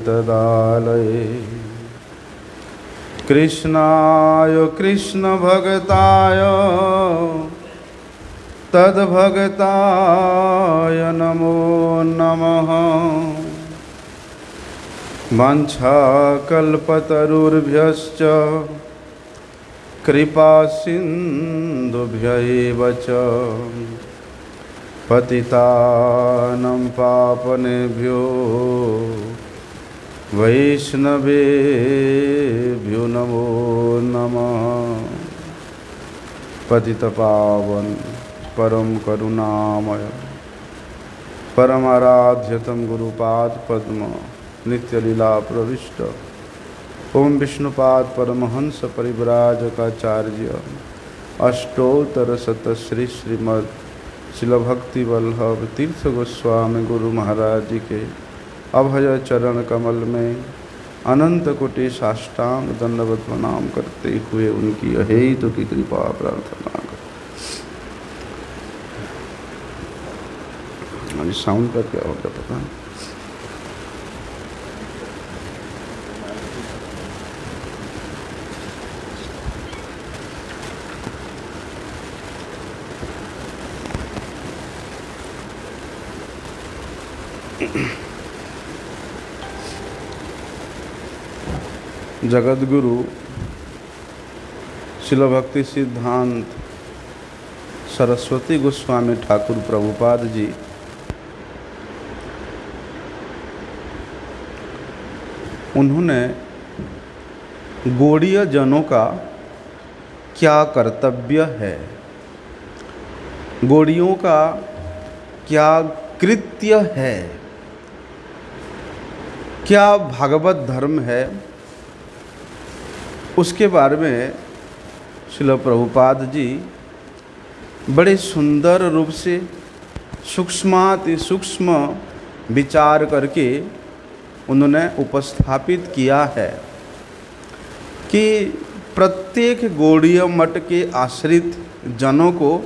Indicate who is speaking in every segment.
Speaker 1: तदालये कृष्णाय कृष्णभक्ताय तद्भक्ताय नमो नमः। वाञ्छाकल्पतरुर्भ्यश्च कृपासिन्धुभ्य एव च पतितानां पावनेभ्यो वैष्णवेभ्यो नमो नमः। पतितपावन परम करुणामय परमाराध्यतम गुरुपाद पद्म नित्य लीला प्रविष्ट ओम विष्णुपाद परमहंस परिव्राजकाचार्य अष्टोत्तर शतश्री श्रीमद् शिल भक्ति वल्लभ तीर्थ गोस्वामी गुरु महाराज जी के अभय चरण कमल में अनंत कोटि साष्टांग दंडवत प्रणाम करते हुए उनकी अहेतु की कृपा प्रार्थना कर। साउंड का क्या होगा पता नहीं। जगद्गुरु शिल भक्ति सिद्धांत सरस्वती गोस्वामी ठाकुर प्रभुपाद जी उन्होंने गौड़ीय जनों का क्या कर्तव्य है, गौड़ियों का क्या कृत्य है, क्या भागवत धर्म है, उसके बारे में श्रील प्रभुपाद जी बड़े सुंदर रूप से सूक्ष्माति सूक्ष्म विचार करके उन्होंने उपस्थापित किया है कि प्रत्येक गौड़ीय मठ के आश्रित जनों को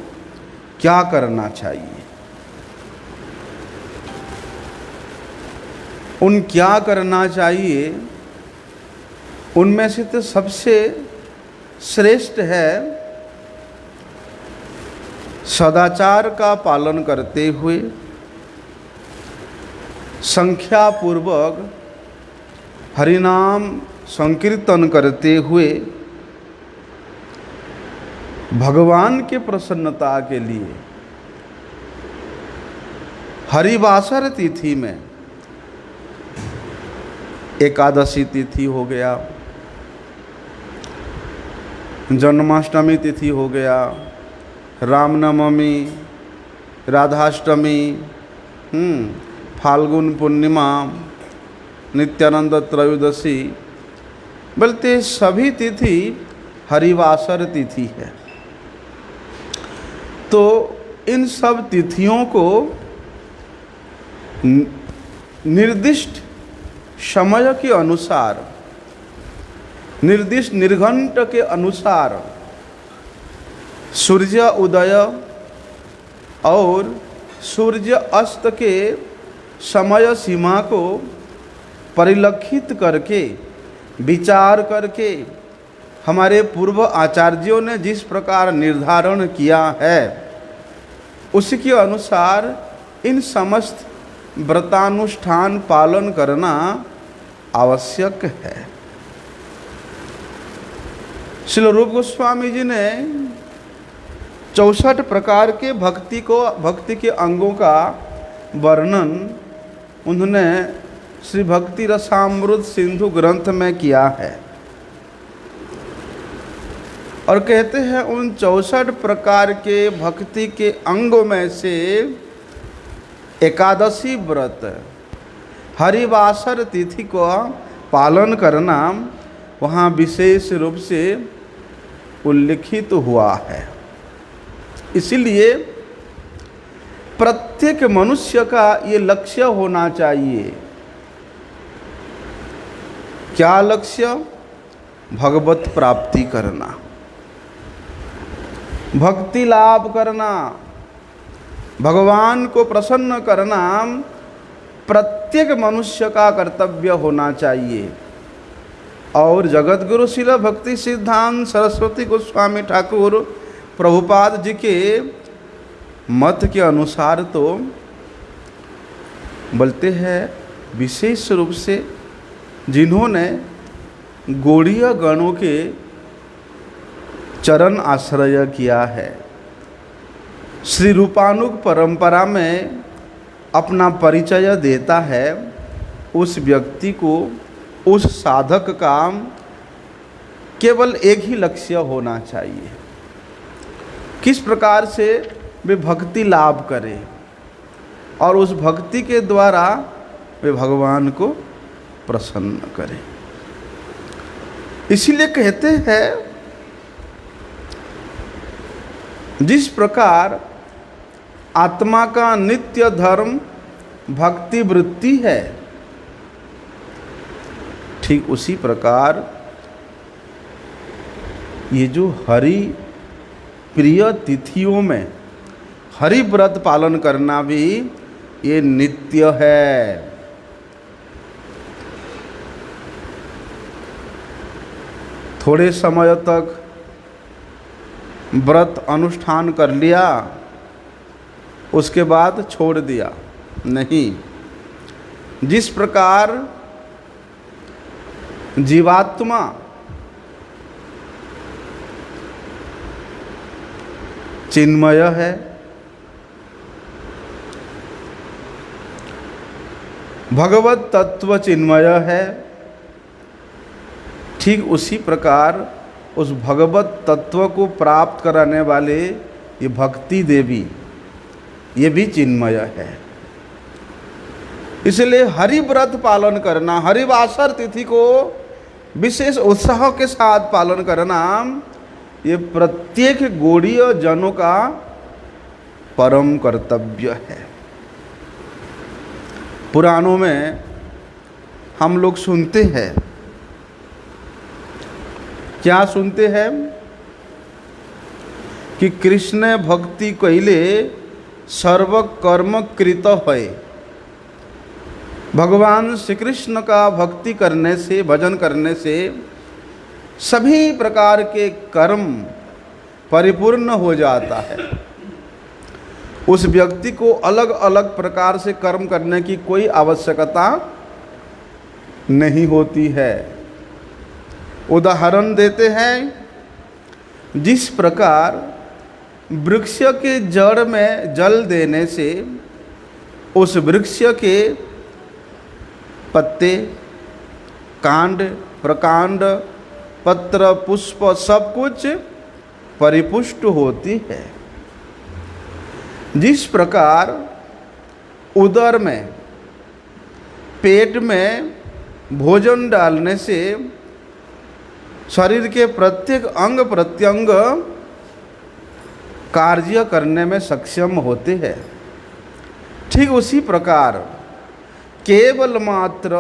Speaker 1: क्या करना चाहिए। उन क्या करना चाहिए उनमें से तो सबसे श्रेष्ठ है सदाचार का पालन करते हुए संख्या पूर्वक हरिनाम संकीर्तन करते हुए भगवान के प्रसन्नता के लिए हरिवासर तिथि में एकादशी तिथि हो गया, जन्माष्टमी तिथि हो गया, रामनवमी, राधाष्टमी, फाल्गुन पूर्णिमा, नित्यानंद त्रयोदशी, बल्कि सभी तिथि हरिवासर तिथि है। तो इन सब तिथियों को निर्दिष्ट समय के अनुसार, निर्दिष्ट निर्घंट के अनुसार सूर्य उदय और सूर्य अस्त के समय सीमा को परिलक्षित करके विचार करके हमारे पूर्व आचार्यों ने जिस प्रकार निर्धारण किया है उसके अनुसार इन समस्त व्रतानुष्ठान पालन करना आवश्यक है। श्रील रूप गोस्वामी जी ने 64 प्रकार के भक्ति के अंगों का वर्णन उन्होंने श्री भक्ति रसामृत सिंधु ग्रंथ में किया है और कहते हैं उन 64 प्रकार के भक्ति के अंगों में से एकादशी व्रत हरिवासर तिथि को पालन करना वहाँ विशेष रूप से उल्लिखित हुआ है। इसीलिए प्रत्येक मनुष्य का ये लक्ष्य होना चाहिए। क्या लक्ष्य? भगवत प्राप्ति करना, भक्ति लाभ करना, भगवान को प्रसन्न करना, प्रत्येक मनुष्य का कर्तव्य होना चाहिए। और जगत गुरु शिला भक्ति सिद्धांत सरस्वती गोस्वामी ठाकुर प्रभुपाद जी के मत के अनुसार तो बोलते हैं, विशेष रूप से जिन्होंने गौड़ीय गणों के चरण आश्रय किया है, श्री रूपानुग परंपरा में अपना परिचय देता है, उस व्यक्ति को, उस साधक का केवल एक ही लक्ष्य होना चाहिए, किस प्रकार से वे भक्ति लाभ करें और उस भक्ति के द्वारा वे भगवान को प्रसन्न करें। इसीलिए कहते हैं, जिस प्रकार आत्मा का नित्य धर्म भक्ति वृत्ति है, ठीक उसी प्रकार ये जो हरि प्रिय तिथियों में हरि व्रत पालन करना भी ये नित्य है। थोड़े समय तक व्रत अनुष्ठान कर लिया, उसके बाद छोड़ दिया, नहीं। जिस प्रकार जीवात्मा चिन्मय है, भगवत तत्व चिन्मय है, ठीक उसी प्रकार उस भगवत तत्व को प्राप्त कराने वाले ये भक्ति देवी, ये भी चिन्मय है। इसलिए हरि व्रत पालन करना, हरिवासर तिथि को विशेष उत्साह के साथ पालन करना, ये प्रत्येक गौड़ीय जनों का परम कर्तव्य है। पुराणों में हम लोग सुनते हैं, क्या सुनते हैं कि कृष्ण भक्ति कहिले सर्व कर्म कृत है। भगवान श्री कृष्ण का भक्ति करने से, भजन करने से सभी प्रकार के कर्म परिपूर्ण हो जाता है। उस व्यक्ति को अलग अलग प्रकार से कर्म करने की कोई आवश्यकता नहीं होती है। उदाहरण देते हैं, जिस प्रकार वृक्ष के जड़ में जल देने से उस वृक्ष के पत्ते, कांड, प्रकांड, पत्र, पुष्प सब कुछ परिपुष्ट होती है, जिस प्रकार उदर में, पेट में भोजन डालने से शरीर के प्रत्येक अंग प्रत्यंग कार्य करने में सक्षम होते हैं, ठीक उसी प्रकार केवल मात्र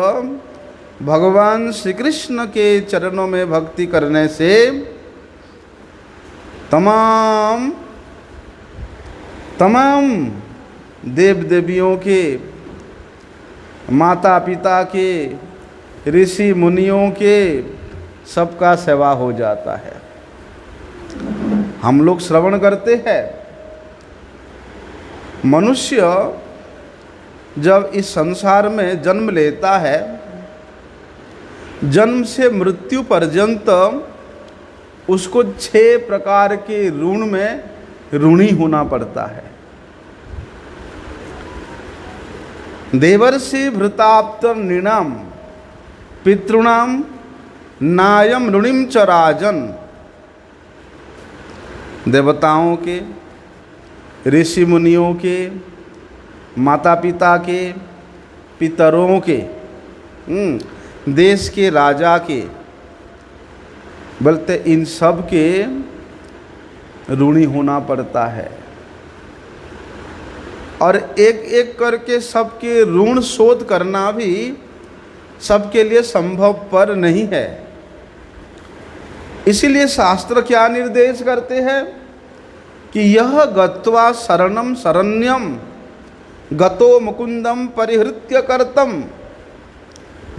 Speaker 1: भगवान श्री कृष्ण के चरणों में भक्ति करने से तमाम देव देवियों के, माता पिता के, ऋषि मुनियों के सबका सेवा हो जाता है। हम लोग श्रवण करते हैं, मनुष्य जब इस संसार में जन्म लेता है, जन्म से मृत्यु पर्यंत उसको 6 प्रकार के ऋण में ऋणी होना पड़ता है। देवर्षि भृताप्त नृणाम पितॄणाम नायम ऋणिम च राजन। देवताओं के, ऋषि मुनियों के, माता पिता के, पितरों के, देश के राजा के, बोलते इन सब के ऋणी होना पड़ता है। और एक एक करके सबके ऋण शोध करना भी सबके लिए संभव पर नहीं है। इसीलिए शास्त्र क्या निर्देश करते हैं कि यह गत्वा शरणम शरण्यम गतो मुकुंदम परिहृत्य कर्तम,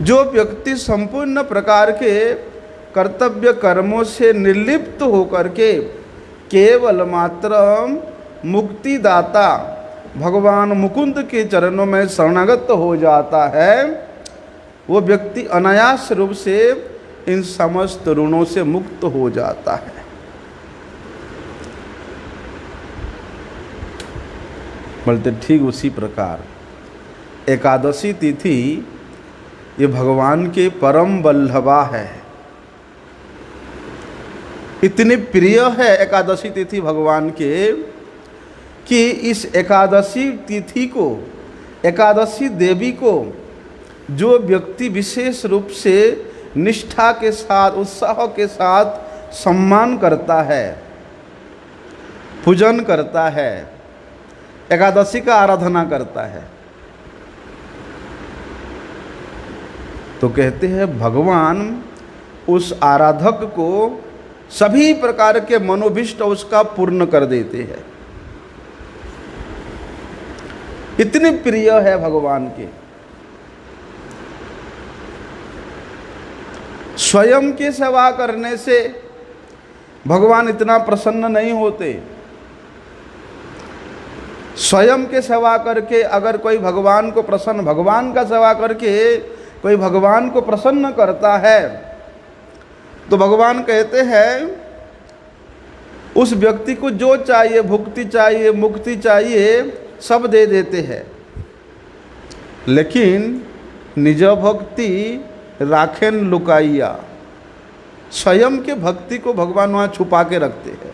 Speaker 1: जो व्यक्ति संपूर्ण प्रकार के कर्तव्य कर्मों से निर्लिप्त होकर के केवल मात्र मुक्तिदाता भगवान मुकुंद के चरणों में शरणागत हो जाता है, वो व्यक्ति अनायास रूप से इन समस्त ऋणों से मुक्त हो जाता है। बोलते ठीक उसी प्रकार एकादशी तिथि ये भगवान के परम वल्लभा है। इतनी प्रिय है एकादशी तिथि भगवान के कि इस एकादशी तिथि को, एकादशी देवी को जो व्यक्ति विशेष रूप से निष्ठा के साथ, उत्साह के साथ सम्मान करता है, पूजन करता है, एकादशी का आराधना करता है, तो कहते हैं भगवान उस आराधक को सभी प्रकार के मनोभिष्ट उसका पूर्ण कर देते हैं। इतनी प्रिय है भगवान के। स्वयं की सेवा करने से भगवान इतना प्रसन्न नहीं होते। स्वयं के सेवा करके अगर कोई भगवान को प्रसन्न, भगवान का सेवा करके कोई भगवान को प्रसन्न करता है तो भगवान कहते हैं उस व्यक्ति को जो चाहिए, भुक्ति चाहिए, मुक्ति चाहिए, सब दे देते हैं। लेकिन निज भक्ति राखेन लुकाइया, स्वयं के भक्ति को भगवान वहाँ छुपा के रखते हैं।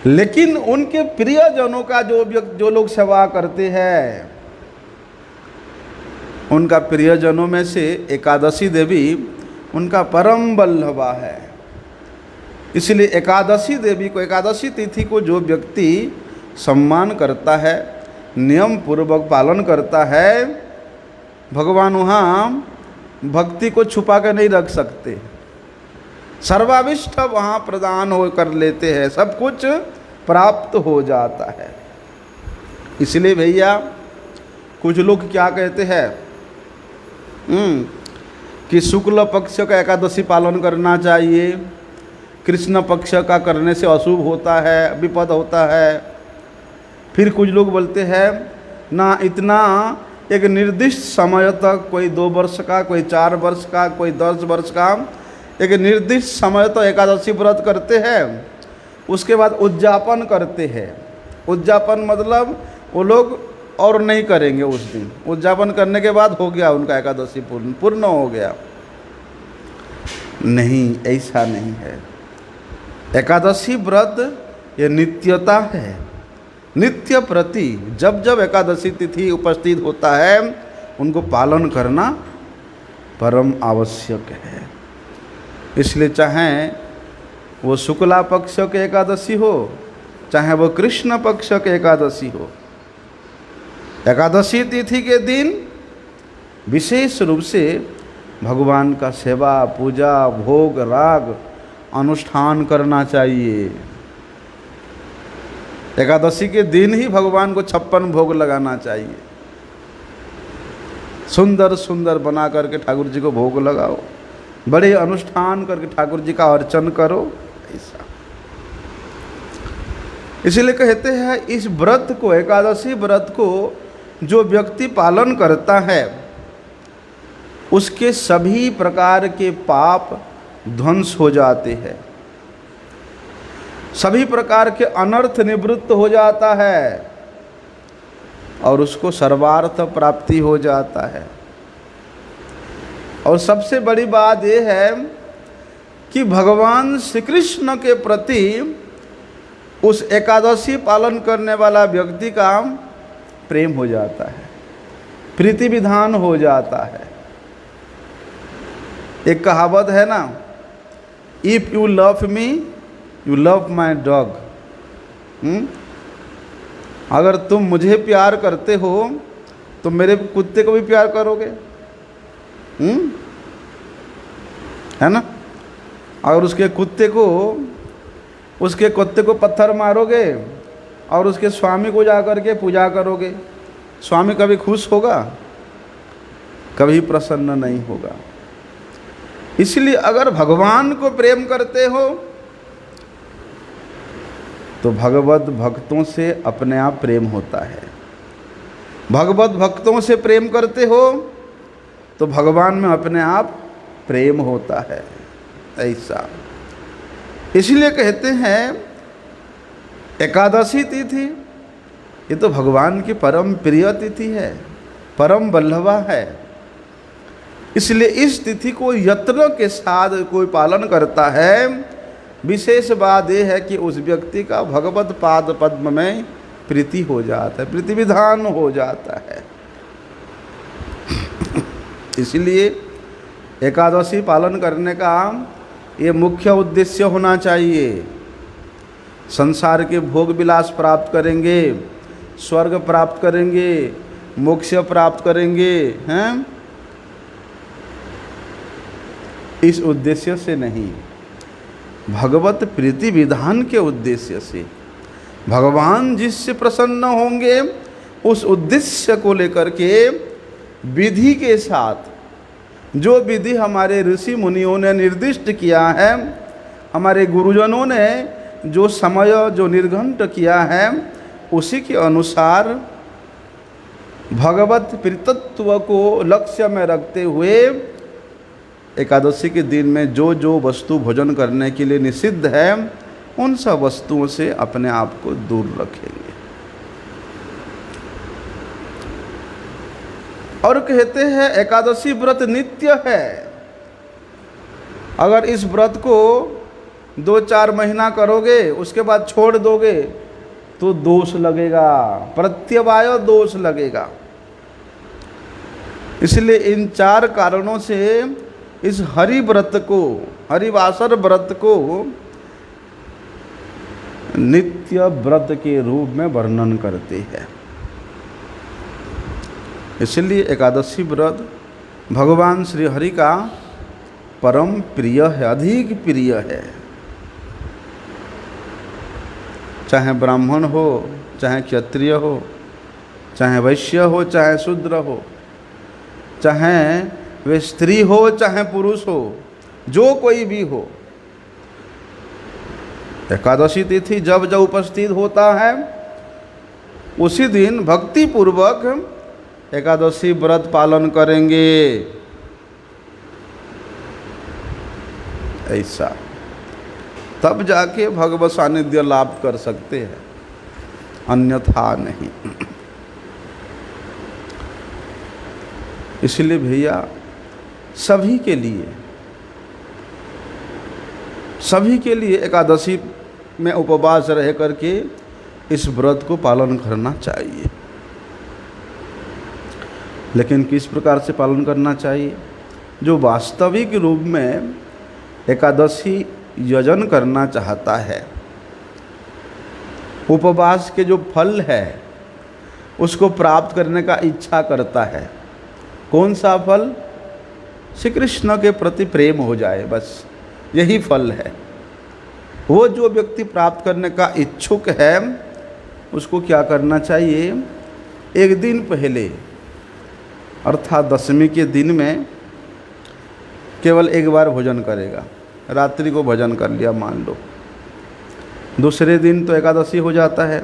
Speaker 1: लेकिन उनके प्रियजनों का जो लोग सेवा करते हैं, उनका प्रियजनों में से एकादशी देवी उनका परम वल्लभा है। इसलिए एकादशी देवी को, एकादशी तिथि को जो व्यक्ति सम्मान करता है, नियम पूर्वक पालन करता है, भगवान वहाँ भक्ति को छुपा कर नहीं रख सकते। सर्वाभिष्ट वहाँ प्रदान हो कर लेते हैं, सब कुछ प्राप्त हो जाता है। इसलिए भैया कुछ लोग क्या कहते हैं कि शुक्ल पक्ष का एकादशी पालन करना चाहिए, कृष्ण पक्ष का करने से अशुभ होता है, विपद होता है। फिर कुछ लोग बोलते हैं ना, इतना एक निर्दिष्ट समय तक, कोई 2 वर्ष का, कोई 4 वर्ष का, कोई 10 वर्ष का, एक निर्दिष्ट समय तक एकादशी व्रत करते हैं, उसके बाद उद्यापन करते हैं। उद्यापन मतलब वो लोग और नहीं करेंगे उस दिन, उद्यापन करने के बाद हो गया उनका एकादशी पूर्ण हो गया। नहीं, ऐसा नहीं है। एकादशी व्रत ये नित्यता है, नित्य प्रति जब जब एकादशी तिथि उपस्थित होता है उनको पालन करना परम आवश्यक है। इसलिए चाहे वो शुक्ला पक्ष के एकादशी हो, चाहे वो कृष्ण पक्ष के एकादशी हो, एकादशी तिथि के दिन विशेष रूप से भगवान का सेवा, पूजा, भोग, राग, अनुष्ठान करना चाहिए। एकादशी के दिन ही भगवान को 56 भोग लगाना चाहिए। सुंदर सुंदर बना करके ठाकुर जी को भोग लगाओ, बड़े अनुष्ठान करके ठाकुर जी का अर्चन करो, ऐसा। इसलिए कहते हैं इस व्रत को, एकादशी व्रत को जो व्यक्ति पालन करता है उसके सभी प्रकार के पाप ध्वंस हो जाते हैं, सभी प्रकार के अनर्थ निवृत्त हो जाता है और उसको सर्वार्थ प्राप्ति हो जाता है। और सबसे बड़ी बात यह है कि भगवान श्री कृष्ण के प्रति उस एकादशी पालन करने वाला व्यक्ति का प्रेम हो जाता है, प्रीति विधान हो जाता है। एक कहावत है ना, if you love me you love my dog. अगर तुम मुझे प्यार करते हो तो मेरे कुत्ते को भी प्यार करोगे, है ना। अगर उसके कुत्ते को पत्थर मारोगे और उसके स्वामी को जा कर के पूजा करोगे, स्वामी कभी खुश होगा? कभी प्रसन्न नहीं होगा। इसलिए अगर भगवान को प्रेम करते हो तो भगवत भक्तों से अपने आप प्रेम होता है। भगवत भक्तों से प्रेम करते हो तो भगवान में अपने आप प्रेम होता है। ऐसा इसलिए कहते हैं एकादशी तिथि ये तो भगवान की परम प्रिय तिथि है, परम वल्लभा है। इसलिए इस तिथि को यत्न के साथ कोई पालन करता है। विशेष बात यह है कि उस व्यक्ति का भगवत पाद पद्म में प्रीति हो जाता है, प्रीति विधान हो जाता है। इसलिए एकादशी पालन करने का ये मुख्य उद्देश्य होना चाहिए। संसार के भोग विलास प्राप्त करेंगे, स्वर्ग प्राप्त करेंगे, मोक्ष प्राप्त करेंगे, हैं? इस उद्देश्य से नहीं, भगवत प्रीति विधान के उद्देश्य से। भगवान जिससे प्रसन्न होंगे उस उद्देश्य को लेकर के विधि के साथ, जो विधि हमारे ऋषि मुनियों ने निर्दिष्ट किया है, हमारे गुरुजनों ने जो समय जो निर्घंट किया है, उसी के अनुसार भगवत प्रीतत्व को लक्ष्य में रखते हुए एकादशी के दिन में जो जो वस्तु भोजन करने के लिए निषिद्ध है, उन सब वस्तुओं से अपने आप को दूर रखेंगे। और कहते हैं एकादशी व्रत नित्य है। अगर इस व्रत को 2-4 महीना करोगे, उसके बाद छोड़ दोगे तो दोष लगेगा, प्रत्यवाय दोष लगेगा। इसलिए इन 4 कारणों से इस हरि व्रत को, हरिवासर व्रत को नित्य व्रत के रूप में वर्णन करते हैं। इसलिए एकादशी व्रत भगवान श्री हरि का परम प्रिय है, अधिक प्रिय है। चाहे ब्राह्मण हो, चाहे क्षत्रिय हो, चाहे वैश्य हो, चाहे शूद्र हो, चाहे वे स्त्री हो, चाहे पुरुष हो, जो कोई भी हो, एकादशी तिथि जब जब उपस्थित होता है उसी दिन भक्ति पूर्वक एकादशी व्रत पालन करेंगे। ऐसा तब जाके भगवत सानिध्य लाभ कर सकते हैं, अन्यथा नहीं। इसलिए भैया सभी के लिए एकादशी में उपवास रह करके इस व्रत को पालन करना चाहिए। लेकिन किस प्रकार से पालन करना चाहिए? जो वास्तविक रूप में एकादशी यजन करना चाहता है, उपवास के जो फल है उसको प्राप्त करने का इच्छा करता है, कौन सा फल? श्री कृष्ण के प्रति प्रेम हो जाए, बस यही फल है। वो जो व्यक्ति प्राप्त करने का इच्छुक है उसको क्या करना चाहिए? एक दिन पहले अर्थात दशमी के दिन में केवल एक बार भोजन करेगा। रात्रि को भोजन कर लिया मान लो, दूसरे दिन तो एकादशी हो जाता है,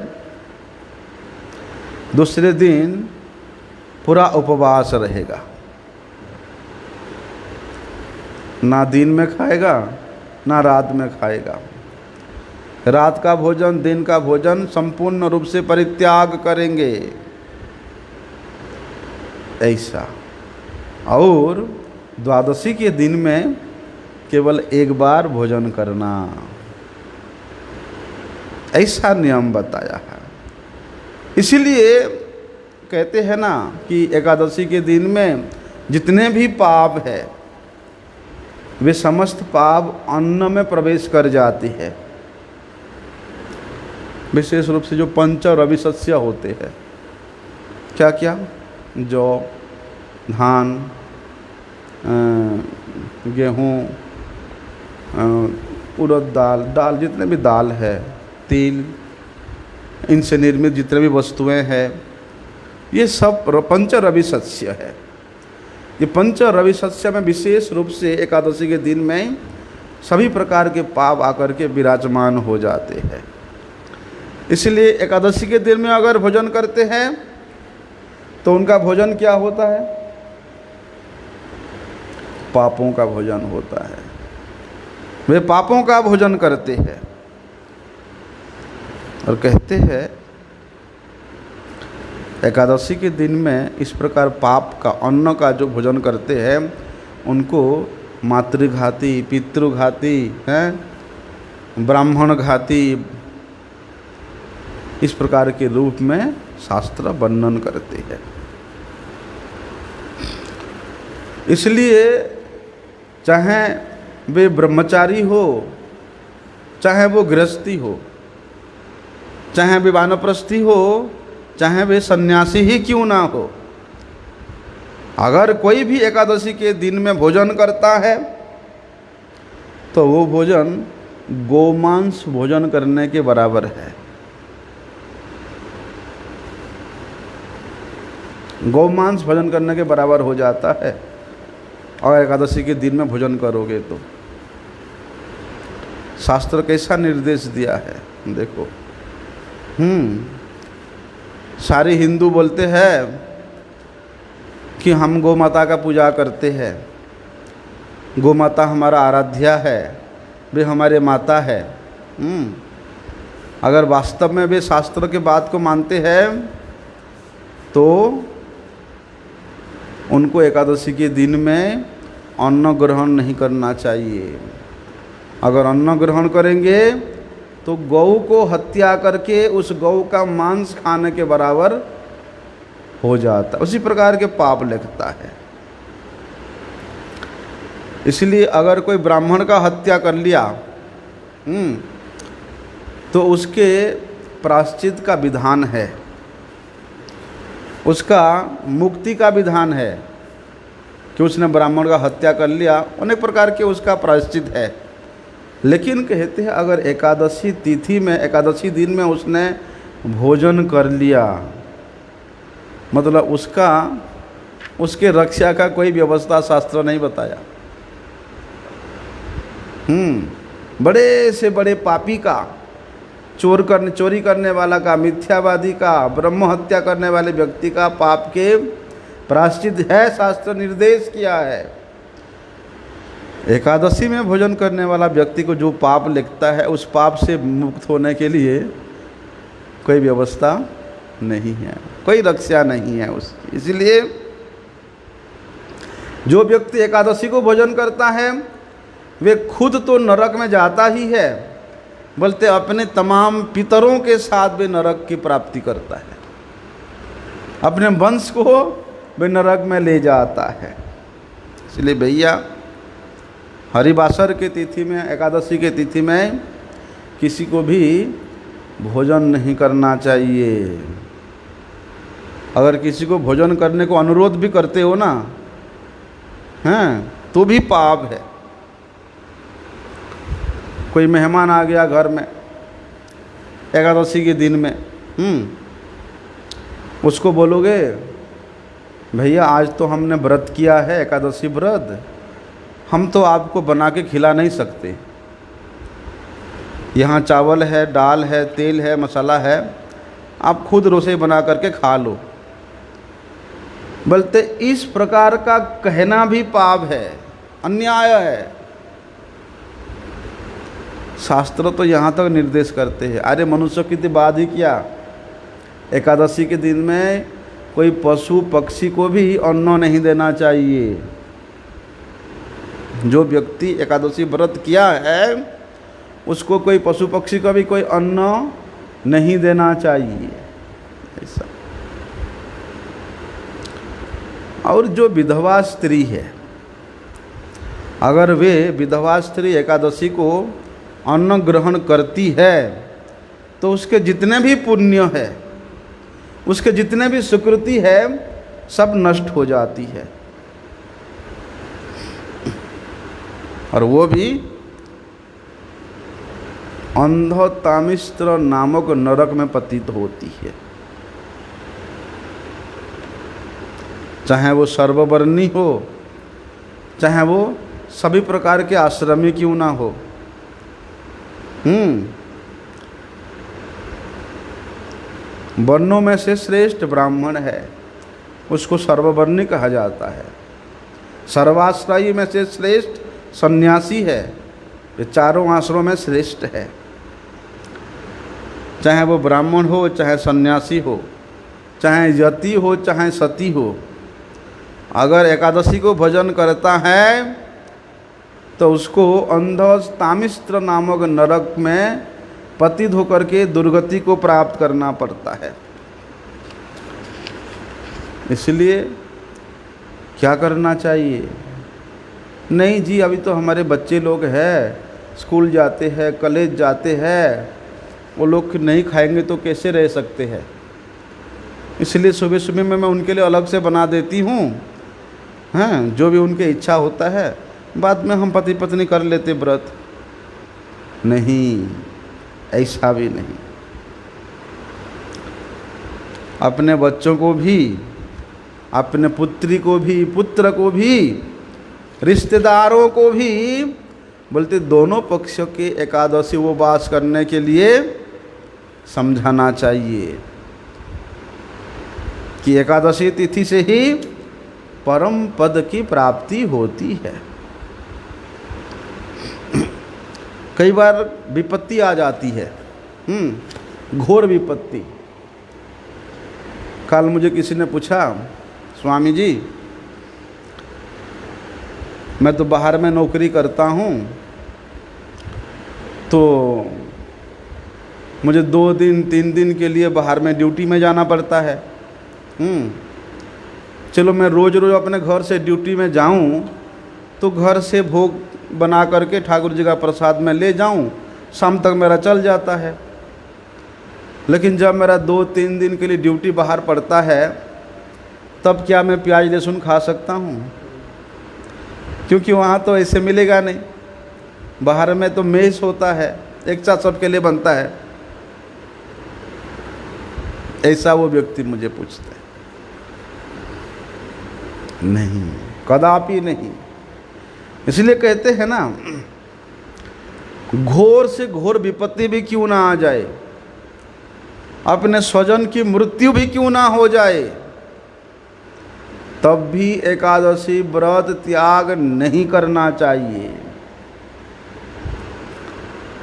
Speaker 1: दूसरे दिन पूरा उपवास रहेगा, ना दिन में खाएगा ना रात में खाएगा। रात का भोजन, दिन का भोजन संपूर्ण रूप से परित्याग करेंगे। ऐसा। और द्वादशी के दिन में केवल एक बार भोजन करना, ऐसा नियम बताया है। इसीलिए कहते हैं ना कि एकादशी के दिन में जितने भी पाप है वे समस्त पाप अन्न में प्रवेश कर जाती है। विशेष रूप से जो पंच रवि शस्य होते हैं, क्या क्या? जौ, धान, गेहूँ, उड़द दाल, जितने भी दाल है, तिल, इनसे निर्मित जितने भी वस्तुएं हैं, ये सब पंच रवि सत्स्य है। ये पंच रवि सत्स्य में विशेष रूप से एकादशी के दिन में सभी प्रकार के पाप आकर के विराजमान हो जाते हैं। इसलिए एकादशी के दिन में अगर भोजन करते हैं तो उनका भोजन क्या होता है? पापों का भोजन होता है। वे पापों का भोजन करते हैं और कहते हैं एकादशी के दिन में इस प्रकार पाप का अन्न का जो भोजन करते हैं उनको मातृघाती, पितृघाती हैं, ब्राह्मण घाती, इस प्रकार के रूप में शास्त्र वर्णन करते हैं। इसलिए चाहे वे ब्रह्मचारी हो, चाहे वो गृहस्थी हो, चाहे वे वानप्रस्थी हो, चाहे वे सन्यासी ही क्यों ना हो, अगर कोई भी एकादशी के दिन में भोजन करता है तो वो भोजन गोमांस भोजन करने के बराबर है। गोमांस भोजन करने के बराबर हो जाता है और एकादशी के दिन में भोजन करोगे तो। शास्त्र कैसा निर्देश दिया है देखो। सारे हिंदू बोलते हैं कि हम गौ माता का पूजा करते हैं, गौ माता हमारा आराध्या है, वे हमारे माता है। अगर वास्तव में वे शास्त्र के बात को मानते हैं तो उनको एकादशी के दिन में अन्न ग्रहण नहीं करना चाहिए। अगर अन्न ग्रहण करेंगे तो गौ को हत्या करके उस गौ का मांस खाने के बराबर हो जाता, उसी प्रकार के पाप लगता है। इसलिए अगर कोई ब्राह्मण का हत्या कर लिया तो उसके प्रायश्चित का विधान है, उसका मुक्ति का विधान है कि उसने ब्राह्मण का हत्या कर लिया, अनेक प्रकार के उसका प्रायश्चित है। लेकिन कहते हैं अगर एकादशी तिथि में, एकादशी दिन में उसने भोजन कर लिया, मतलब उसके रक्षा का कोई व्यवस्था शास्त्र नहीं बताया। बड़े से बड़े पापी का, चोरी करने वाला का, मिथ्यावादी का, ब्रह्म हत्या करने वाले व्यक्ति का पाप के प्रायश्चित है, शास्त्र निर्देश किया है। एकादशी में भोजन करने वाला व्यक्ति को जो पाप लगता है उस पाप से मुक्त होने के लिए कोई व्यवस्था नहीं है, कोई रक्षा नहीं है उसकी। इसलिए जो व्यक्ति एकादशी को भोजन करता है वे खुद तो नरक में जाता ही है, बोलते अपने तमाम पितरों के साथ वे नरक की प्राप्ति करता है, अपने वंश को वे नरक में ले जाता है। इसलिए भैया हरिवासर के तिथि में, एकादशी के तिथि में किसी को भी भोजन नहीं करना चाहिए। अगर किसी को भोजन करने को अनुरोध भी करते हो ना, तो भी पाप है। कोई मेहमान आ गया घर में एकादशी के दिन में, उसको बोलोगे भैया आज तो हमने व्रत किया है, एकादशी व्रत, हम तो आपको बना के खिला नहीं सकते, यहाँ चावल है, दाल है, तेल है, मसाला है, आप खुद रसोई बना करके खा लो। बोलते इस प्रकार का कहना भी पाप है, अन्याय है। शास्त्र तो यहाँ तक निर्देश करते हैं, अरे मनुष्य की तो बात ही क्या, एकादशी के दिन में कोई पशु पक्षी को भी अन्न नहीं देना चाहिए। जो व्यक्ति एकादशी व्रत किया है उसको कोई पशु पक्षी का भी कोई अन्न नहीं देना चाहिए, ऐसा। और जो विधवा स्त्री है, अगर वे विधवा स्त्री एकादशी को अन्न ग्रहण करती है तो उसके जितने भी पुण्य है, उसके जितने भी सुकृति है, सब नष्ट हो जाती है। और वो भी अंधोतामिस्त्र नामक नरक में पतित होती है। चाहे वो सर्ववर्णी हो, चाहे वो सभी प्रकार के आश्रमी क्यों ना हो। वर्णों में से श्रेष्ठ ब्राह्मण है, उसको सर्ववर्णी कहा जाता है। सर्वाश्रयी में से श्रेष्ठ सन्यासी है, ये चारों आश्रमों में श्रेष्ठ है। चाहे वो ब्राह्मण हो, चाहे सन्यासी हो, चाहे यति हो, चाहे सती हो, अगर एकादशी को भजन करता है तो उसको अंधोतामिस्त्र नामक नरक में पतित होकर के दुर्गति को प्राप्त करना पड़ता है। इसलिए क्या करना चाहिए? नहीं जी, अभी तो हमारे बच्चे लोग हैं, स्कूल जाते हैं, कॉलेज जाते हैं, वो लोग नहीं खाएंगे तो कैसे रह सकते हैं। इसलिए सुबह सुबह में मैं उनके लिए अलग से बना देती हूँ, हैं, जो भी उनकी इच्छा होता है, बाद में हम पति पत्नी कर लेते व्रत। नहीं, ऐसा भी नहीं। अपने बच्चों को भी, अपने पुत्री को भी, पुत्र को भी, रिश्तेदारों को भी बोलते दोनों पक्षों के एकादशी उपवास करने के लिए समझाना चाहिए कि एकादशी तिथि से ही परम पद की प्राप्ति होती है। कई बार विपत्ति आ जाती है, घोर विपत्ति। कल मुझे किसी ने पूछा, स्वामी जी मैं तो बाहर में नौकरी करता हूँ, तो मुझे 2 दिन 3 दिन के लिए बाहर में ड्यूटी में जाना पड़ता है। चलो मैं रोज़ रोज़ अपने घर से ड्यूटी में जाऊँ तो घर से भोग बना करके ठाकुर जी का प्रसाद में ले जाऊँ, शाम तक मेरा चल जाता है। लेकिन जब मेरा 2-3 दिन के लिए ड्यूटी बाहर पड़ता है, तब क्या मैं प्याज लहसुन खा सकता हूँ? क्योंकि वहाँ तो ऐसे मिलेगा नहीं। बाहर में तो मेस होता है, एक साथ सबके लिए बनता है। ऐसा वो व्यक्ति मुझे पूछता है। नहीं, कदापि नहीं। इसलिए कहते हैं ना, घोर से घोर विपत्ति भी क्यों ना आ जाए, अपने स्वजन की मृत्यु भी क्यों ना हो जाए, तब भी एकादशी व्रत त्याग नहीं करना चाहिए।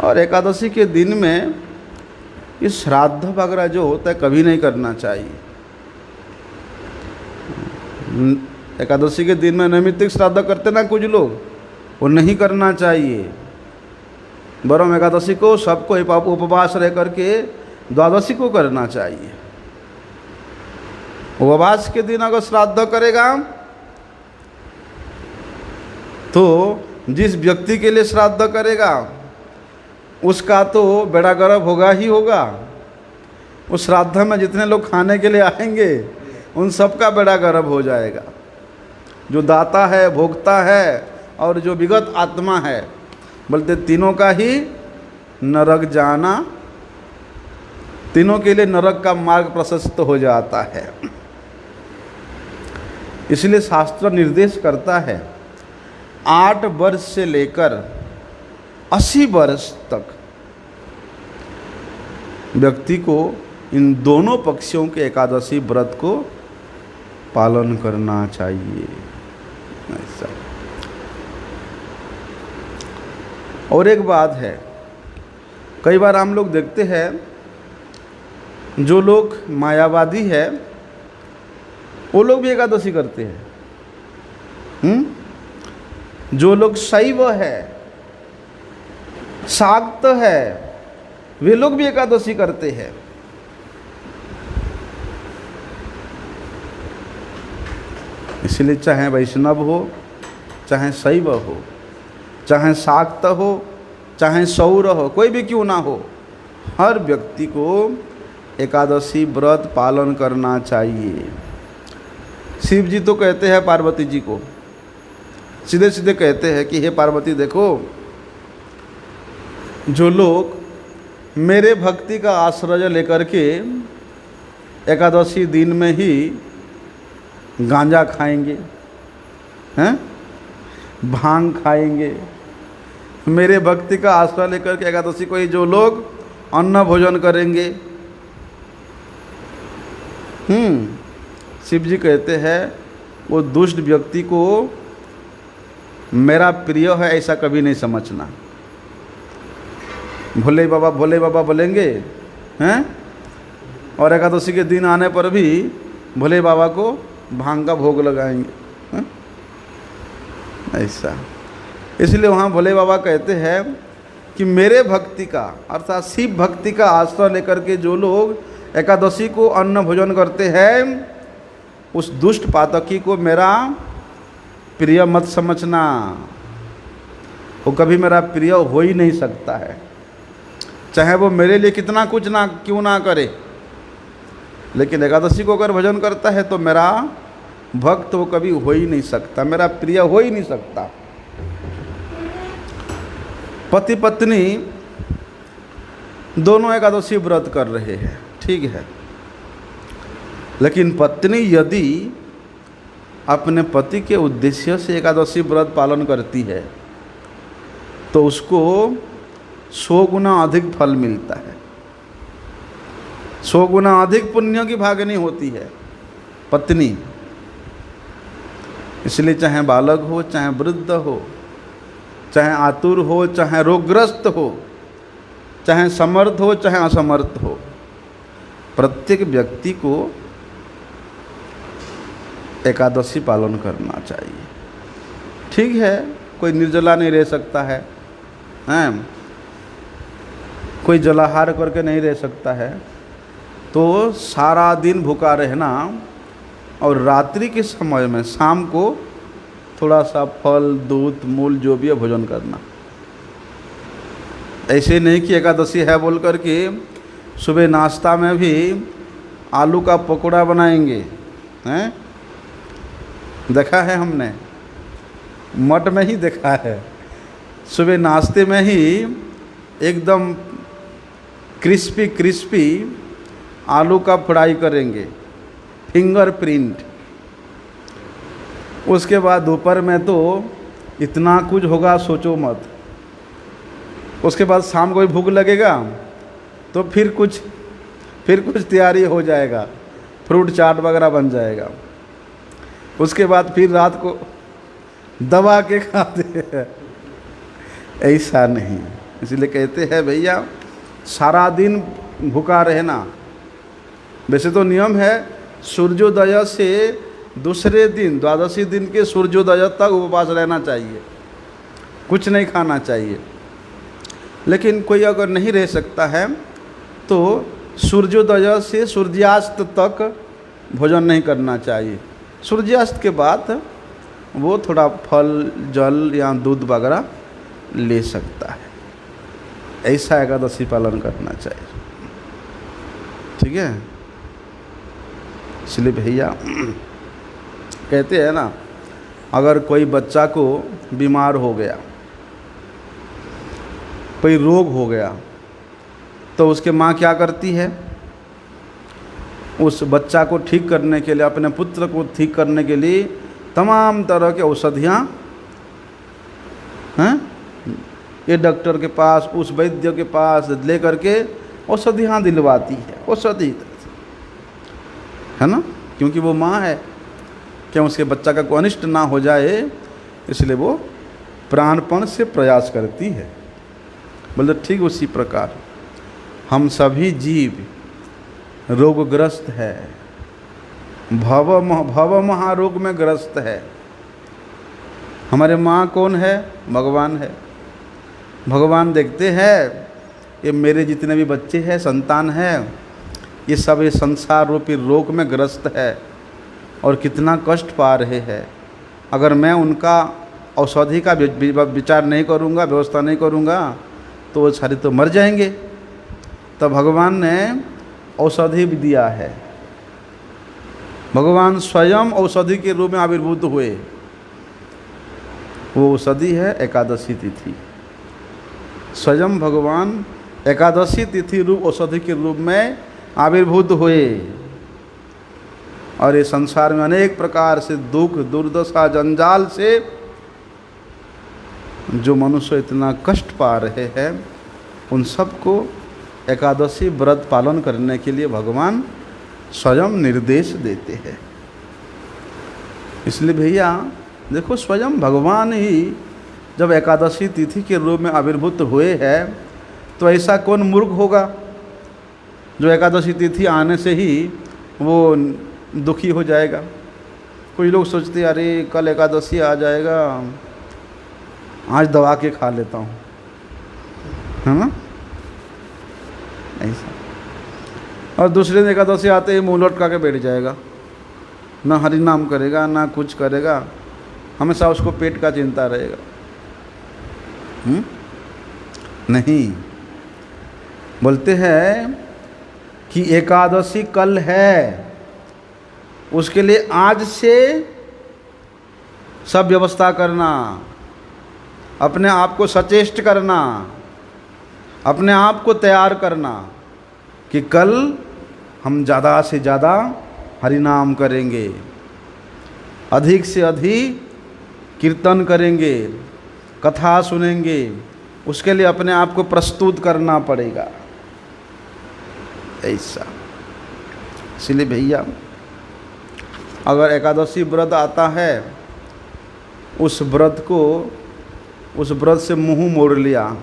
Speaker 1: और एकादशी के दिन में ये श्राद्ध वगैरह जो होता है कभी नहीं करना चाहिए। एकादशी के दिन में नैमित्तिक श्राद्ध करते ना कुछ लोग, वो नहीं करना चाहिए। बरम एकादशी को सबको उपवास रह करके द्वादशी को करना चाहिए। उपवास के दिन अगर श्राद्ध करेगा तो जिस व्यक्ति के लिए श्राद्ध करेगा उसका तो बेड़ा गर्क होगा ही होगा। उस श्राद्ध में जितने लोग खाने के लिए आएंगे उन सबका बेड़ा गर्क हो जाएगा। जो दाता है, भोक्ता है और जो विगत आत्मा है, बोलते तीनों का ही नरक जाना, तीनों के लिए नरक का मार्ग प्रशस्त हो जाता है। इसलिए शास्त्र निर्देश करता है 8 वर्ष से लेकर 80 वर्ष तक व्यक्ति को इन दोनों पक्षों के एकादशी व्रत को पालन करना चाहिए। ऐसा। और एक बात है, कई बार हम लोग देखते हैं जो लोग मायावादी है वो लोग भी एकादशी करते हैं। जो लोग शैव है, शाक्त है, वे लोग भी एकादशी करते हैं। इसलिए चाहे वैष्णव हो, चाहे शैव हो, चाहे शाक्त हो, चाहे सौर हो, कोई भी क्यों ना हो, हर व्यक्ति को एकादशी व्रत पालन करना चाहिए। शिव जी तो कहते हैं पार्वती जी को, सीधे सीधे कहते हैं कि हे पार्वती देखो, जो लोग मेरे भक्ति का आश्रय लेकर के एकादशी दिन में ही गांजा खाएंगे, हैं, भांग खाएंगे। मेरे भक्ति का आश्रय लेकर के एकादशी को ही जो लोग अन्न भोजन करेंगे। शिव जी कहते हैं वो दुष्ट व्यक्ति को मेरा प्रिय है ऐसा कभी नहीं समझना। भोले बाबा बोलेंगे, हैं, और एकादशी के दिन आने पर भी भोले बाबा को भांग का भोग लगाएंगे, हैं? ऐसा। इसलिए वहाँ भोले बाबा कहते हैं कि मेरे भक्ति का अर्थात शिव भक्ति का आश्रय लेकर के जो लोग एकादशी को अन्न भोजन करते हैं, उस दुष्ट पातकी को मेरा प्रिय मत समझना। वो कभी मेरा प्रिय हो ही नहीं सकता है, चाहे वो मेरे लिए कितना कुछ ना क्यों ना करे। लेकिन एकादशी को अगर भजन करता है तो मेरा भक्त वो कभी हो ही नहीं सकता, मेरा प्रिय हो ही नहीं सकता। पति पत्नी दोनों एकादशी व्रत कर रहे हैं, ठीक है, लेकिन पत्नी यदि अपने पति के उद्देश्य से एकादशी व्रत पालन करती है तो उसको 100 गुना अधिक फल मिलता है, 100 गुना अधिक पुण्य की भागिनी होती है पत्नी। इसलिए चाहे बालक हो, चाहे वृद्ध हो, चाहे आतुर हो, चाहे रोगग्रस्त हो, चाहे समर्थ हो, चाहे असमर्थ हो, प्रत्येक व्यक्ति को एकादशी पालन करना चाहिए। ठीक है, कोई निर्जला नहीं रह सकता है, हैं, कोई जलाहार करके नहीं रह सकता है, तो सारा दिन भूखा रहना और रात्रि के समय में शाम को थोड़ा सा फल, दूध, मूल जो भी है भोजन करना। ऐसे नहीं कि एकादशी है बोल कर के सुबह नाश्ता में भी आलू का पकौड़ा बनाएंगे, हैं, देखा है हमने, मठ में ही देखा है। सुबह नाश्ते में ही एकदम क्रिस्पी क्रिस्पी आलू का फ्राई करेंगे, फिंगर प्रिंट। उसके बाद दोपहर में तो इतना कुछ होगा सोचो मत। उसके बाद शाम को भी भूख लगेगा तो फिर कुछ तैयारी हो जाएगा, फ्रूट चाट वगैरह बन जाएगा। उसके बाद फिर रात को दबा के खाते हैं। ऐसा नहीं, इसलिए कहते हैं भैया सारा दिन भूखा रहना। वैसे तो नियम है सूर्योदय से दूसरे दिन द्वादशी दिन के सूर्योदय तक उपवास रहना चाहिए, कुछ नहीं खाना चाहिए। लेकिन कोई अगर नहीं रह सकता है तो सूर्योदय से सूर्यास्त तक भोजन नहीं करना चाहिए। सूर्यास्त के बाद वो थोड़ा फल, जल या दूध वगैरह ले सकता है। ऐसा एकादशी पालन करना चाहिए, ठीक है। इसलिए भैया कहते हैं ना, अगर कोई बच्चा को बीमार हो गया, कोई रोग हो गया, तो उसके माँ क्या करती है? उस बच्चा को ठीक करने के लिए, अपने पुत्र को ठीक करने के लिए तमाम तरह के औषधियाँ, हैं, ये डॉक्टर के पास, उस वैद्य के पास ले करके औषधियाँ दिलवाती है। औषधि है ना, क्योंकि वो माँ है, क्या उसके बच्चा का कोई अनिष्ट ना हो जाए, इसलिए वो प्राणपण से प्रयास करती है। बोले ठीक उसी प्रकार हम सभी जीव रोगग्रस्त है, भव महारोग में ग्रस्त है। हमारे माँ कौन है? भगवान है। भगवान देखते हैं ये मेरे जितने भी बच्चे हैं, संतान है, ये सब ये संसार रूपी रोग में ग्रस्त है और कितना कष्ट पा रहे हैं। अगर मैं उनका औषधि का विचार नहीं करूँगा, व्यवस्था नहीं करूँगा, तो वो सारे तो मर जाएंगे। तो भगवान ने औषधि भी दिया है। भगवान स्वयं औषधि के रूप में आविर्भूत हुए। वो औषधि है एकादशी तिथि। स्वयं भगवान एकादशी तिथि रूप औषधि के रूप में आविर्भूत हुए। और ये संसार में अनेक प्रकार से दुख दुर्दशा जंजाल से जो मनुष्य इतना कष्ट पा रहे हैं, उन सबको एकादशी व्रत पालन करने के लिए भगवान स्वयं निर्देश देते हैं। इसलिए भैया देखो, स्वयं भगवान ही जब एकादशी तिथि के रूप में आविर्भूत हुए हैं, तो ऐसा कौन मूर्ख होगा जो एकादशी तिथि आने से ही वो दुखी हो जाएगा। कुछ लोग सोचते हैं अरे कल एकादशी आ जाएगा, आज दबा के खा लेता हूँ, है ना, ऐसा। और दूसरे दिन एकादशी आते ही मुँह लटका के बैठ जाएगा, ना हरि नाम करेगा ना कुछ करेगा, हमेशा उसको पेट का चिंता रहेगा। नहीं, बोलते हैं कि एकादशी कल है, उसके लिए आज से सब व्यवस्था करना, अपने आप को सचेष्ट करना, अपने आप को तैयार करना कि कल हम ज़्यादा से ज़्यादा हरिनाम करेंगे, अधिक से अधिक कीर्तन करेंगे, कथा सुनेंगे। उसके लिए अपने आप को प्रस्तुत करना पड़ेगा, ऐसा। इसलिए भैया अगर एकादशी व्रत आता है, उस व्रत से मुंह मोड़ लिया,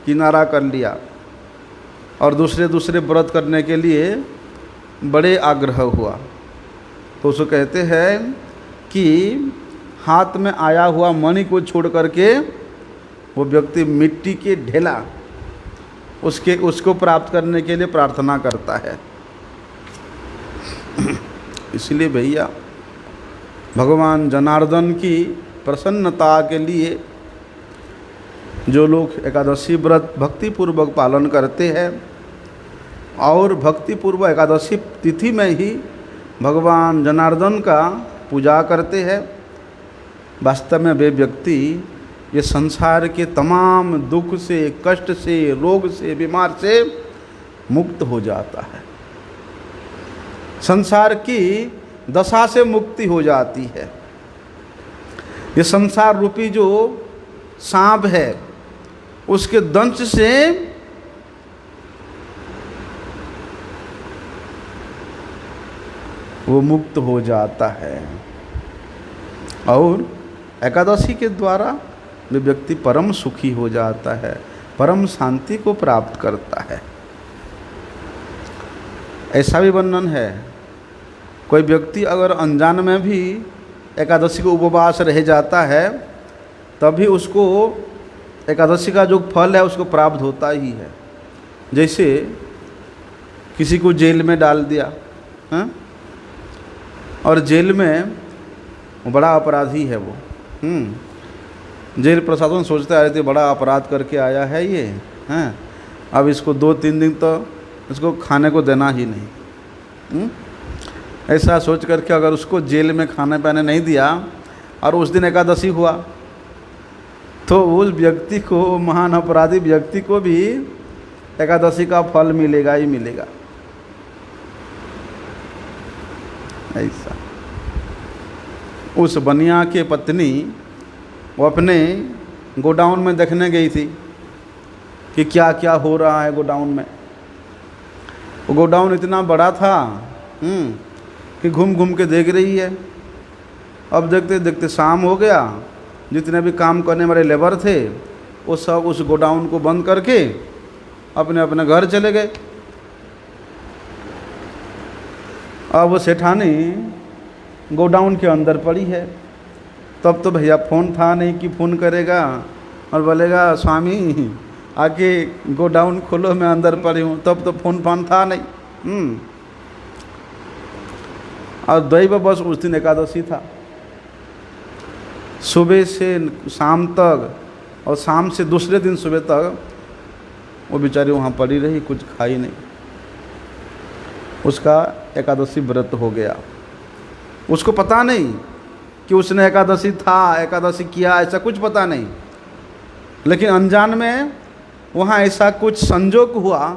Speaker 1: किनारा कर लिया, और दूसरे व्रत करने के लिए बड़े आग्रह हुआ, तो उसको कहते हैं कि हाथ में आया हुआ मणि को छोड़ करके वो व्यक्ति मिट्टी के ढेला उसको प्राप्त करने के लिए प्रार्थना करता है। इसलिए भैया भगवान जनार्दन की प्रसन्नता के लिए जो लोग एकादशी व्रत भक्तिपूर्वक पालन करते हैं और भक्तिपूर्वक एकादशी तिथि में ही भगवान जनार्दन का पूजा करते हैं, वास्तव में वे व्यक्ति ये संसार के तमाम दुख से, कष्ट से, रोग से, बीमार से मुक्त हो जाता है। संसार की दशा से मुक्ति हो जाती है। ये संसार रूपी जो सांप है, उसके दंश से वो मुक्त हो जाता है, और एकादशी के द्वारा वे व्यक्ति परम सुखी हो जाता है, परम शांति को प्राप्त करता है। ऐसा भी वर्णन है, कोई व्यक्ति अगर अनजान में भी एकादशी को उपवास रह जाता है, तभी उसको एकादशी का जो फल है उसको प्राप्त होता ही है। जैसे किसी को जेल में डाल दिया, हाँ? और जेल में बड़ा अपराधी है वो, जेल प्रशासन सोचते आ रहे थे बड़ा अपराध करके आया है ये, हैं, अब इसको 2-3 दिन तो इसको खाने को देना ही नहीं। ऐसा सोच करके अगर उसको जेल में खाने पाने नहीं दिया और उस दिन एकादशी हुआ, तो उस व्यक्ति को, महान अपराधी व्यक्ति को भी एकादशी का फल मिलेगा ही मिलेगा। ऐसा उस बनिया के पत्नी वो अपने गोडाउन में देखने गई थी कि क्या क्या हो रहा है गोडाउन में। वो गोडाउन इतना बड़ा था कि घूम घूम के देख रही है। अब देखते देखते शाम हो गया, जितने भी काम करने वाले लेबर थे वो सब उस गोडाउन को बंद करके अपने अपने घर चले गए। अब वो सेठानी गोडाउन के अंदर पड़ी है। तब तो भैया फ़ोन था नहीं कि फ़ोन करेगा और बोलेगा स्वामी आके गोडाउन खोलो, मैं अंदर पड़ी हूँ। तब तो फ़ोन फान था नहीं। और दैव बस उस दिन एकादशी था। सुबह से शाम तक और शाम से दूसरे दिन सुबह तक वो बेचारी वहाँ पड़ी रही, कुछ खाई नहीं। उसका एकादशी व्रत हो गया। उसको पता नहीं कि उसने एकादशी था, एकादशी किया, ऐसा कुछ पता नहीं। लेकिन अनजान में वहाँ ऐसा कुछ संजोग हुआ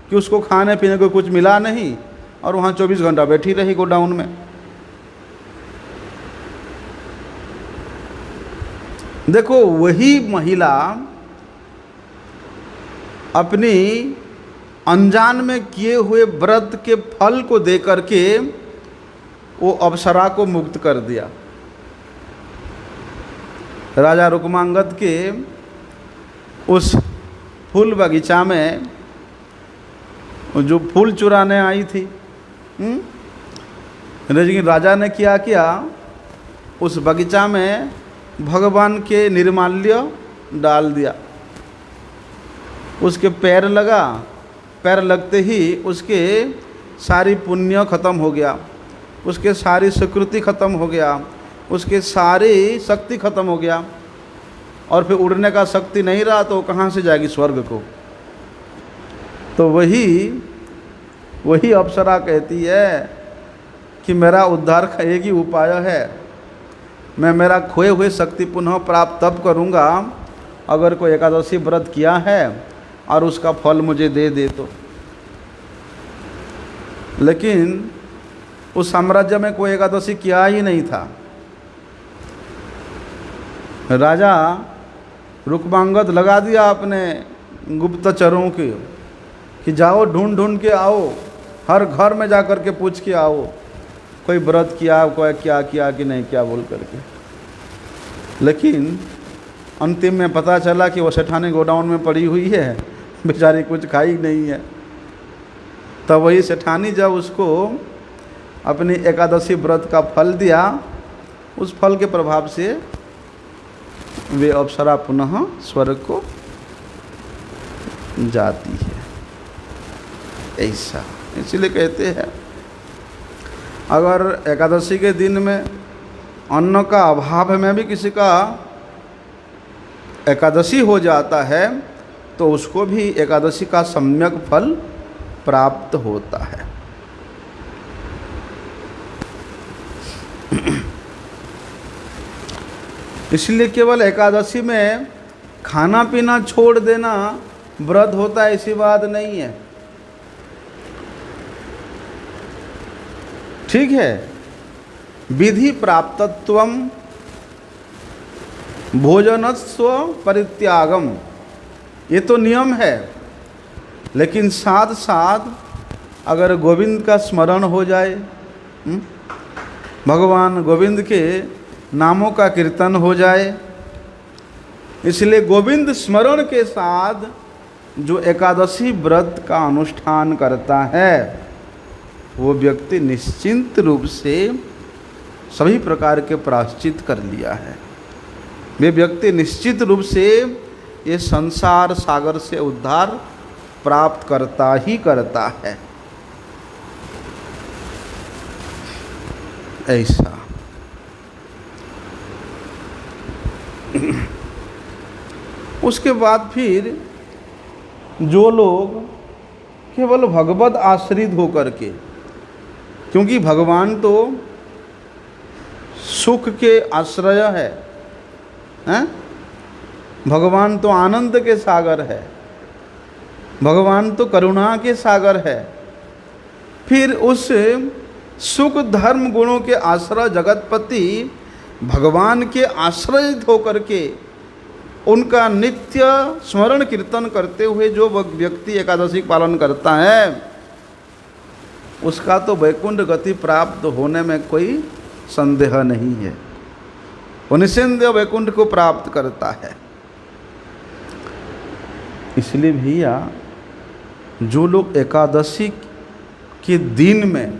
Speaker 1: कि उसको खाने पीने को कुछ मिला नहीं और वहाँ 24 घंटा बैठी रही गोडाउन में। देखो, वही महिला अपनी अनजान में किए हुए व्रत के फल को देकर के वो अप्सरा को मुक्त कर दिया। राजा रुक्मांगद के उस फूल बगीचा में जो फूल चुराने आई थी, लेकिन राजा ने क्या किया, उस बगीचा में भगवान के निर्माल्य डाल दिया। उसके पैर लगा, पैर लगते ही उसके सारी पुण्य खत्म हो गया, उसके सारी सुकृति खत्म हो गया, उसके सारी शक्ति खत्म हो गया, और फिर उड़ने का शक्ति नहीं रहा तो कहाँ से जाएगी स्वर्ग को। तो वही अप्सरा कहती है कि मेरा उद्धार का एक ही उपाय है, मैं मेरा खोए हुए शक्ति पुनः प्राप्त तब करूँगा अगर कोई एकादशी व्रत किया है और उसका फल मुझे दे दे तो। लेकिन उस साम्राज्य में कोई एकादशी किया ही नहीं था। राजा रुक्मांगद लगा दिया अपने गुप्तचरों के कि जाओ ढूंढ ढूंढ के आओ, हर घर में जा कर के पूछ के आओ कोई व्रत किया, कोई क्या किया कि नहीं किया बोल करके। लेकिन अंतिम में पता चला कि वो सेठानी गोडाउन में पड़ी हुई है, बेचारी कुछ खाई नहीं है। तब वही सेठानी जब उसको अपनी एकादशी व्रत का फल दिया, उस फल के प्रभाव से वे अप्सरा पुनः स्वर्ग को जाती है। ऐसा इसलिए कहते हैं अगर एकादशी के दिन में अन्न का अभाव में भी किसी का एकादशी हो जाता है तो उसको भी एकादशी का सम्यक फल प्राप्त होता है। इसलिए केवल एकादशी में खाना पीना छोड़ देना व्रत होता है ऐसी बात नहीं है। ठीक है, विधि प्राप्तत्वम भोजनस्व परित्यागम, ये तो नियम है, लेकिन साथ साथ अगर गोविंद का स्मरण हो जाए, भगवान गोविंद के नामों का कीर्तन हो जाए, इसलिए गोविंद स्मरण के साथ जो एकादशी व्रत का अनुष्ठान करता है वो व्यक्ति निश्चिंत रूप से सभी प्रकार के प्रायश्चित कर लिया है। वे व्यक्ति निश्चित रूप से ये संसार सागर से उद्धार प्राप्त करता ही करता है। ऐसा उसके बाद फिर जो लोग केवल भगवत आश्रित होकर के, क्योंकि भगवान तो सुख के आश्रय है, हैं? भगवान तो आनंद के सागर है, भगवान तो करुणा के सागर है। फिर उस सुख धर्म गुणों के आश्रय जगतपति भगवान के आश्रयित होकर के उनका नित्य स्मरण कीर्तन करते हुए जो व्यक्ति एकादशी पालन करता है उसका तो वैकुंठ गति प्राप्त होने में कोई संदेह नहीं है, वो निस्संदेह वैकुंठ को प्राप्त करता है। इसलिए भैया जो लोग एकादशी के दिन में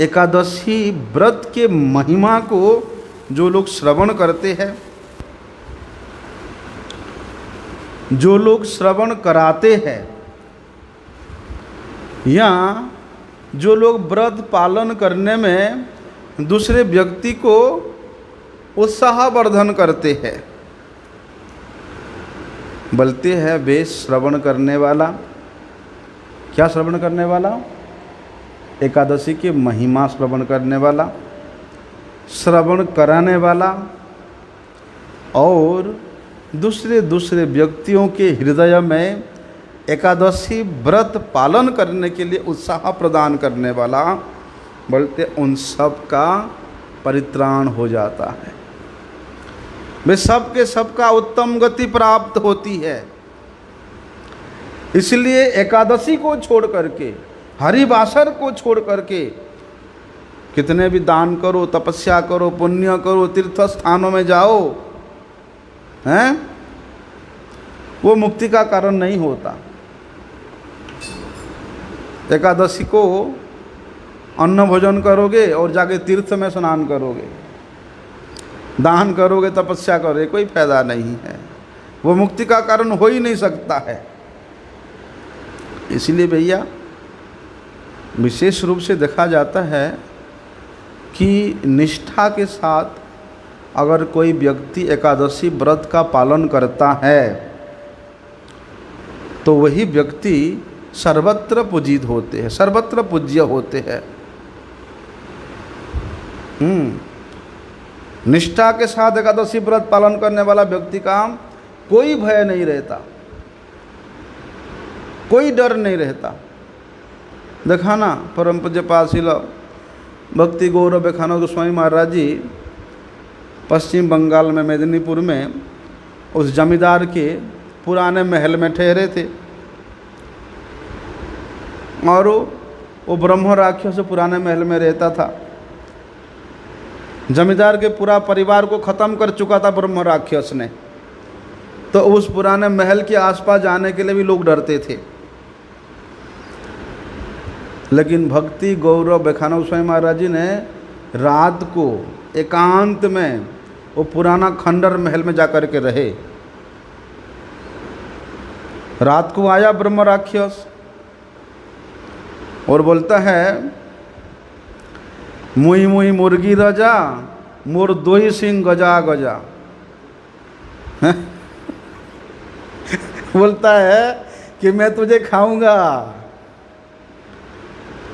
Speaker 1: एकादशी व्रत के महिमा को जो लोग श्रवण करते हैं, जो लोग श्रवण कराते हैं, या जो लोग व्रत पालन करने में दूसरे व्यक्ति को उत्साहवर्धन करते हैं, बोलते हैं वे श्रवण करने वाला। क्या श्रवण करने वाला? एकादशी की महिमा श्रवण करने वाला, श्रवण कराने वाला और दूसरे दूसरे व्यक्तियों के हृदय में एकादशी व्रत पालन करने के लिए उत्साह प्रदान करने वाला, बोलते उन सब का परित्राण हो जाता है। वे सबके सबका उत्तम गति प्राप्त होती है। इसलिए एकादशी को छोड़ करके, हरिवासर को छोड़ करके कितने भी दान करो, तपस्या करो, पुण्य करो, तीर्थ स्थानों में जाओ, हैं, वो मुक्ति का कारण नहीं होता। एकादशी को अन्न भोजन करोगे और जाके तीर्थ में स्नान करोगे, दान करोगे, तपस्या करोगे, कोई फायदा नहीं है, वो मुक्ति का कारण हो ही नहीं सकता है। इसलिए भैया विशेष रूप से देखा जाता है कि निष्ठा के साथ अगर कोई व्यक्ति एकादशी व्रत का पालन करता है तो वही व्यक्ति सर्वत्र पूजित होते हैं, सर्वत्र पूज्य होते हैं। निष्ठा के साथ एकादशी व्रत पालन करने वाला व्यक्ति का कोई भय नहीं रहता, कोई डर नहीं रहता। देखा ना, परम पूज्य पाशील भक्ति गौरव बेखानंद गोस्वामी महाराज जी पश्चिम बंगाल में मेदिनीपुर में उस जमींदार के पुराने महल में ठहरे थे और वो ब्रह्म राक्षस पुराने महल में रहता था। जमींदार के पूरा परिवार को ख़त्म कर चुका था ब्रह्म राक्षस ने, तो उस पुराने महल के आसपास जाने के लिए भी लोग डरते थे। लेकिन भक्ति गौरव बेखानंद स्वामी महाराज जी ने रात को एकांत में वो पुराना खंडर महल में जाकर के रहे। रात को आया ब्रह्म राक्षस और बोलता है, मुई मुई मुर्गी रजा, मोर दोही सिंह गजा गजा। बोलता है कि मैं तुझे खाऊंगा।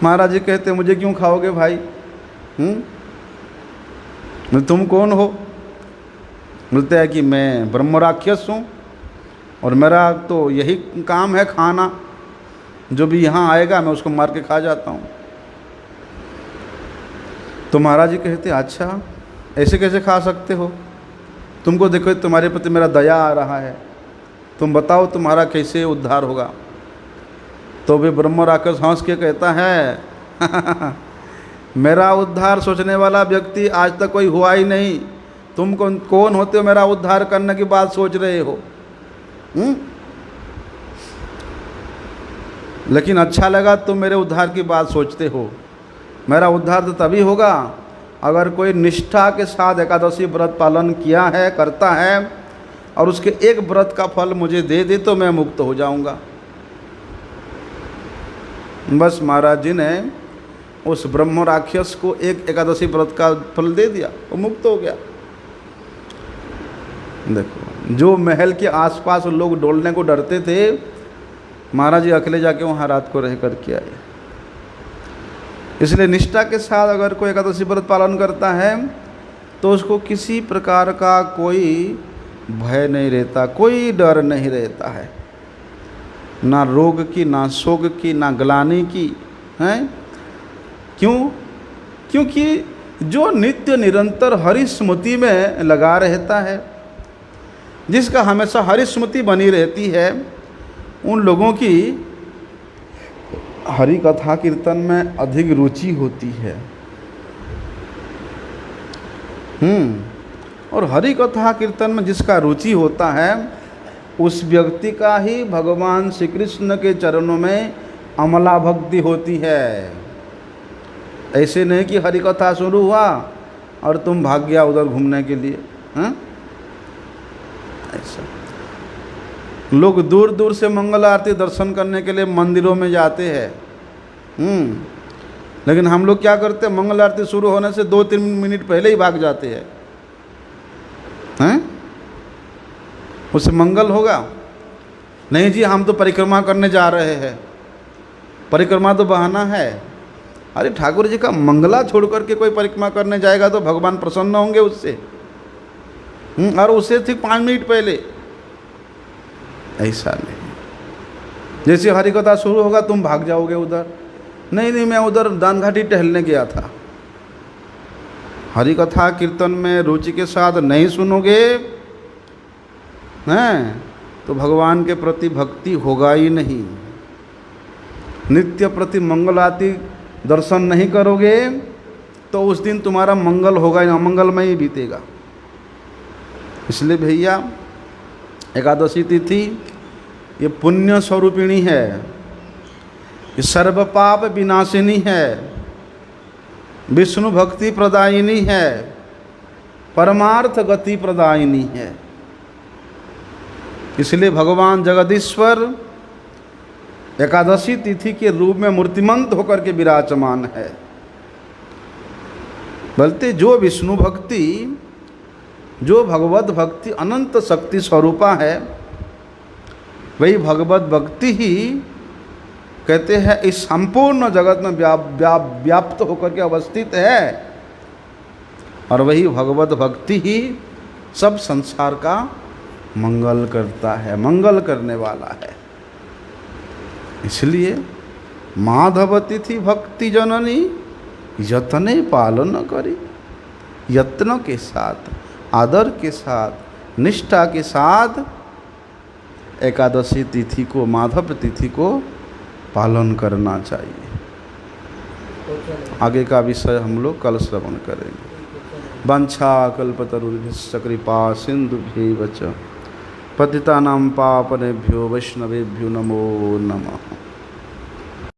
Speaker 1: महाराज जी कहते, मुझे क्यों खाओगे भाई? तुम कौन हो? बोलते हैं कि मैं ब्रह्म राक्षस हूँ और मेरा तो यही काम है खाना, जो भी यहाँ आएगा मैं उसको मार के खा जाता हूँ। तो महाराज जी कहते, अच्छा ऐसे कैसे खा सकते हो? तुमको देखो तुम्हारे प्रति मेरा दया आ रहा है, तुम बताओ तुम्हारा कैसे उद्धार होगा? तो भी ब्रह्म राक्षस हंस के कहता है मेरा उद्धार सोचने वाला व्यक्ति आज तक कोई हुआ ही नहीं। तुम कौन होते हो मेरा उद्धार करने की बात सोच रहे हो? लेकिन अच्छा लगा तुम मेरे उद्धार की बात सोचते हो। मेरा उद्धार तो तभी होगा अगर कोई निष्ठा के साथ एकादशी व्रत पालन किया है, करता है और उसके एक व्रत का फल मुझे दे दे तो मैं मुक्त हो जाऊंगा। बस महाराज जी ने उस ब्रह्म राक्षस को एक एकादशी व्रत का फल दे दिया, वो मुक्त हो गया। देखो, जो महल के आसपास लोग डोलने को डरते थे, महाराज जी अकेले जाके वहाँ रात को रह कर के आए। इसलिए निष्ठा के साथ अगर कोई एकादशी व्रत पालन करता है तो उसको किसी प्रकार का कोई भय नहीं रहता, कोई डर नहीं रहता है, ना रोग की, ना शोक की, ना ग्लानि की, हैं? क्यों? क्योंकि जो नित्य निरंतर हरि स्मृति में लगा रहता है, जिसका हमेशा हरि स्मृति बनी रहती है, उन लोगों की हरि कथा कीर्तन में अधिक रुचि होती है। और हरि कथा कीर्तन में जिसका रुचि होता है उस व्यक्ति का ही भगवान श्री कृष्ण के चरणों में अमला भक्ति होती है। ऐसे नहीं कि हरि कथा शुरू हुआ और तुम भाग गया उधर घूमने के लिए। ऐसा लोग दूर दूर से मंगल आरती दर्शन करने के लिए मंदिरों में जाते हैं। लेकिन हम लोग क्या करते हैं, मंगल आरती शुरू होने से 2-3 मिनट पहले ही भाग जाते हैं। उससे मंगल होगा? नहीं जी, हम तो परिक्रमा करने जा रहे हैं। परिक्रमा तो बहाना है। अरे ठाकुर जी का मंगला छोड़ करके कोई परिक्रमा करने जाएगा तो भगवान प्रसन्न होंगे उससे। और उससे ठीक 5 मिनट पहले ऐसा नहीं। जैसे हरिकथा शुरू होगा तुम भाग जाओगे उधर, नहीं मैं उधर दान घाटी टहलने गया था। हरिकथा कीर्तन में रुचि के साथ नहीं सुनोगे हैं तो भगवान के प्रति भक्ति होगा ही नहीं। नित्य प्रति मंगल आरती दर्शन नहीं करोगे तो उस दिन तुम्हारा मंगल होगा ही, अमंगलमय ही बीतेगा। इसलिए भैया एकादशी तिथि ये पुण्य स्वरूपिणी है, ये सर्व पाप विनाशिनी है, विष्णु भक्ति प्रदायिनी है, परमार्थ गति प्रदायिनी है। इसलिए भगवान जगदीश्वर एकादशी तिथि के रूप में मूर्तिमंत होकर के विराजमान है। बोलते जो विष्णु भक्ति, जो भगवत भक्ति अनंत शक्ति स्वरूपा है, वही भगवत भक्ति ही कहते हैं इस संपूर्ण जगत में व्याप्त होकर के अवस्थित है, और वही भगवत भक्ति ही सब संसार का मंगल करता है, मंगल करने वाला है। इसलिए माधव तिथि भक्ति जननी यत्ने पालन करी, यत्न के साथ, आदर के साथ, निष्ठा के साथ एकादशी तिथि को, माधव तिथि को पालन करना चाहिए। आगे का विषय हम लोग कल श्रवण करेंगे। वंशा कल्पतरुभ्यश्च कृपा सिंधुभ्यैव च पतितानां पावनेभ्यो वैष्णवेभ्यो नमो नमः।